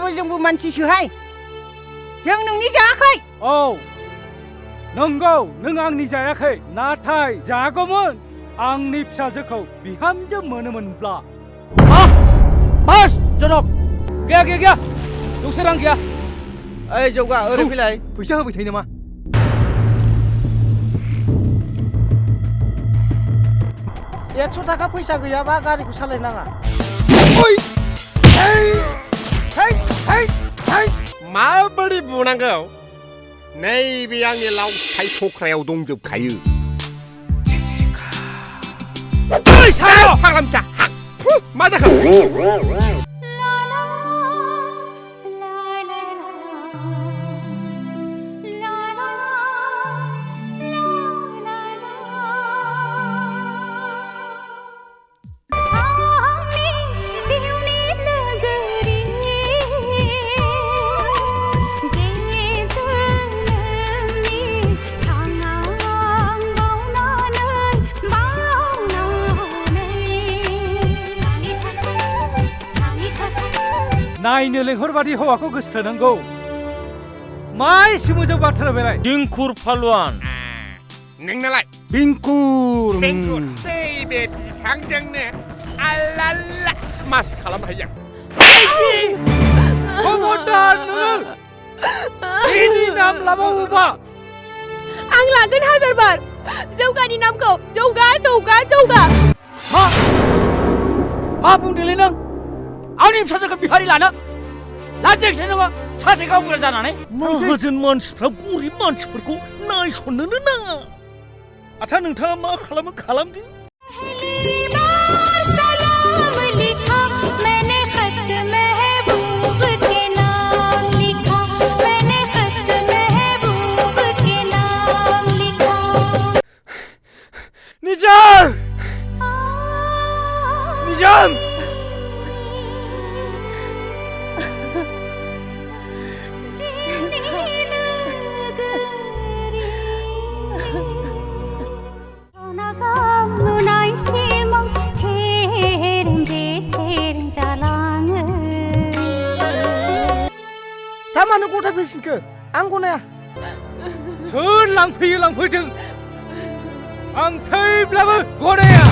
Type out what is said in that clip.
होमबाबो जोंबो मानसिसोहाय जों नोंनि जायाखै औ नंगौ नों आंनि जायाखै नाथाय जागौमोन आंनि फिसाजोखौ बिहामजो मोनोमोनब्ला बास जनक गैया दसे रां गैया ओइ जौगा ओरै फैलाय फैसा होबाय थायो नामा 100 थाखा फैसा गैयाबा गारिखौ सालायनाङा माबोरै बुनांगौ नैबे आंनि लावथाय थख्रायाव दंजोबखायो फाग्ला फिसा मा जाखो नायनो लेंहरबादि हौवाखौ गोसोथोनांगौ मा एसे मोजां बाथ्रा बेलाय दिंखुर फालवान नोंनालाय बिंकुर नैबे बिथांजोंनो आल्लाल्ला मास खालामनो हायो खबरदार नोङो बिनि नाम लाबावोबा आं लागोन 1000 बार जौगानि नामखौ जौगा मा बुंदोंलै नों आंनि फिसाजोखौ बिहारि लानो लाजियाखै नोङो सासे गावबुरा जानानै माहाजोन मानसिफ्रा गरिब मानसिफोरखौ नायसननोनो नाङा आच्छा नोंथाङा मा खालामो खालामदो निजाम दा मानो गथाय फैफिनखो आं गनाया सोर लांफैदों आं थैब्लाबो गनाया